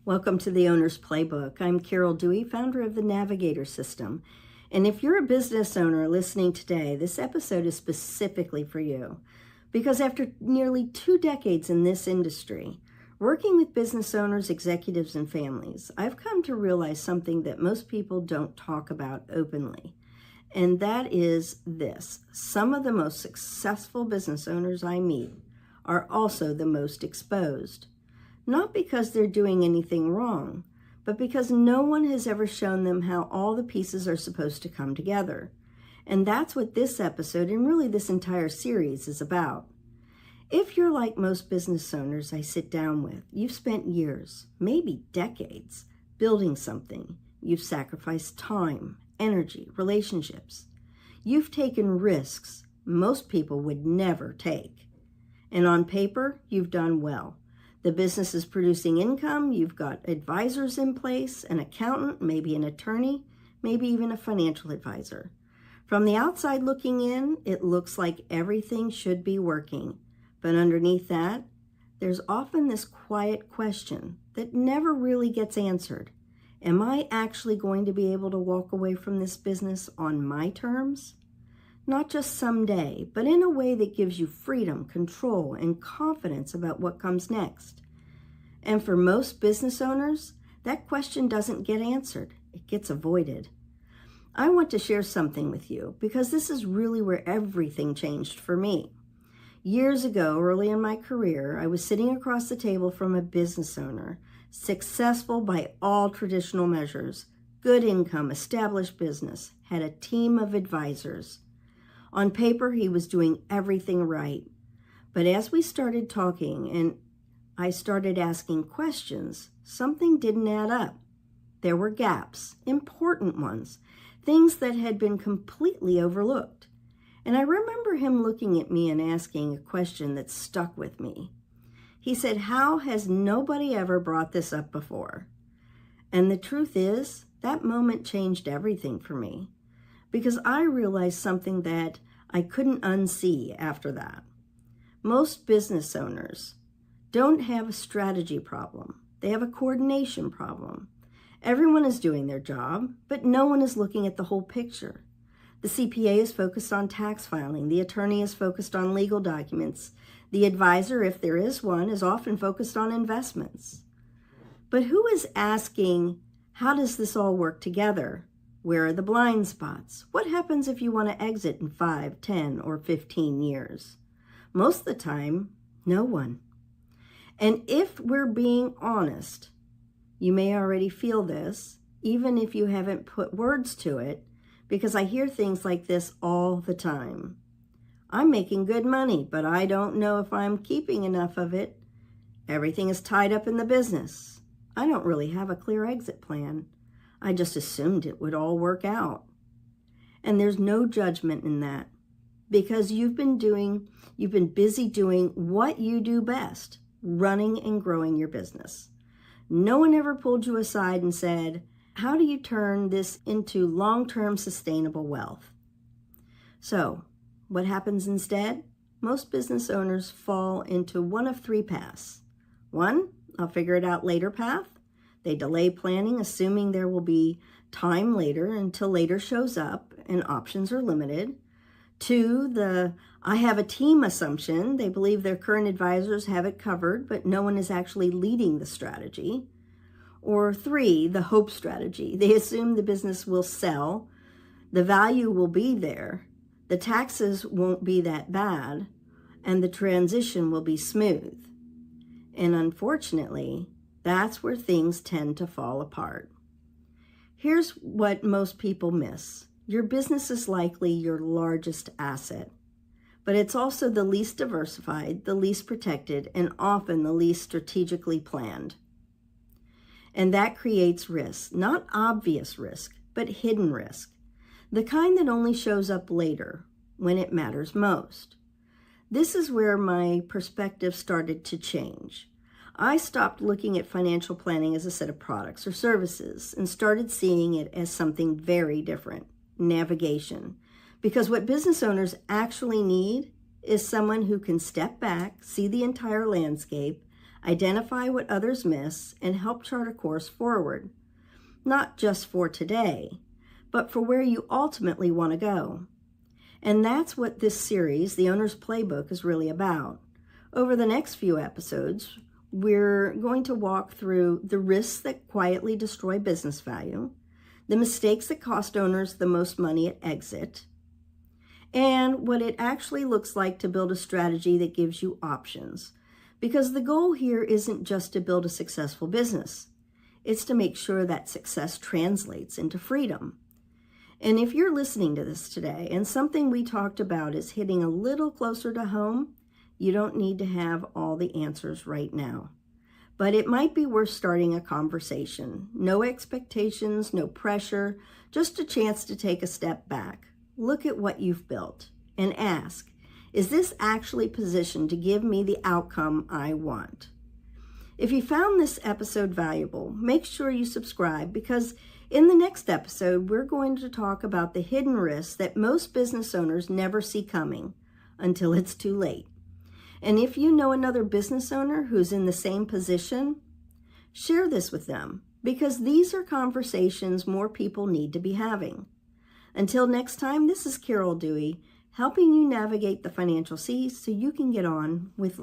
Welcome to the Owner's Playbook. I'm Carol Dewey, founder of the Navigator System. And if you're a business owner listening today, this episode is specifically for you. Because after nearly 2 decades in this industry, working with business owners, executives, and families, I've come to realize something that most people don't talk about openly. And that is this: some of the most successful business owners I meet are also the most exposed. Not because they're doing anything wrong, but because no one has ever shown them how all the pieces are supposed to come together. And that's what this episode, and really this entire series, is about. If you're like most business owners I sit down with, you've spent years, maybe decades, building something. You've sacrificed time, energy, relationships. You've taken risks most people would never take. And on paper, you've done well. The business is producing income, you've got advisors in place, an accountant, maybe an attorney, maybe even a financial advisor. From the outside looking in, it looks like everything should be working. But underneath that, there's often this quiet question that never really gets answered. Am I actually going to be able to walk away from this business on my terms? Not just someday, but in a way that gives you freedom, control, and confidence about what comes next. And for most business owners, that question doesn't get answered. It gets avoided. I want to share something with you because this is really where everything changed for me. Years ago, early in my career, I was sitting across the table from a business owner, successful by all traditional measures, good income, established business, had a team of advisors. On paper, he was doing everything right. But as we started talking and I started asking questions, something didn't add up. There were gaps, important ones, things that had been completely overlooked. And I remember him looking at me and asking a question that stuck with me. He said, "How has nobody ever brought this up before?" And the truth is, that moment changed everything for me, because I realized something that I couldn't unsee after that. Most business owners don't have a strategy problem. They have a coordination problem. Everyone is doing their job, but no one is looking at the whole picture. The CPA is focused on tax filing. The attorney is focused on legal documents. The advisor, if there is one, is often focused on investments. But who is asking, how does this all work together? Where are the blind spots? What happens if you want to exit in 5, 10, or 15 years? Most of the time, no one. And if we're being honest, you may already feel this, even if you haven't put words to it, because I hear things like this all the time. I'm making good money, but I don't know if I'm keeping enough of it. Everything is tied up in the business. I don't really have a clear exit plan. I just assumed it would all work out. And there's no judgment in that, because you've been busy doing what you do best, running and growing your business. No one ever pulled you aside and said, how do you turn this into long-term sustainable wealth? So, what happens instead? Most business owners fall into one of 3 paths. 1, I'll figure it out later path. They delay planning, assuming there will be time later until later shows up and options are limited. 2, the I have a team assumption. They believe their current advisors have it covered, but no one is actually leading the strategy. Or 3, the hope strategy. They assume the business will sell, the value will be there, the taxes won't be that bad, and the transition will be smooth. And unfortunately, that's where things tend to fall apart. Here's what most people miss. Your business is likely your largest asset, but it's also the least diversified, the least protected, and often the least strategically planned. And that creates risk, not obvious risk, but hidden risk, the kind that only shows up later when it matters most. This is where my perspective started to change. I stopped looking at financial planning as a set of products or services and started seeing it as something very different, navigation. Because what business owners actually need is someone who can step back, see the entire landscape, identify what others miss, and help chart a course forward, not just for today, but for where you ultimately want to go. And that's what this series, The Owner's Playbook, is really about. Over the next few episodes, we're going to walk through the risks that quietly destroy business value, the mistakes that cost owners the most money at exit, and what it actually looks like to build a strategy that gives you options. Because the goal here isn't just to build a successful business. It's to make sure that success translates into freedom. And if you're listening to this today and something we talked about is hitting a little closer to home, you don't need to have all the answers right now. But it might be worth starting a conversation. No expectations, no pressure, just a chance to take a step back. Look at what you've built and ask, is this actually positioned to give me the outcome I want? If you found this episode valuable, make sure you subscribe, because in the next episode, we're going to talk about the hidden risks that most business owners never see coming until it's too late. And if you know another business owner who's in the same position, share this with them, because these are conversations more people need to be having. Until next time, this is Carol Dewey, helping you navigate the financial seas so you can get on with life.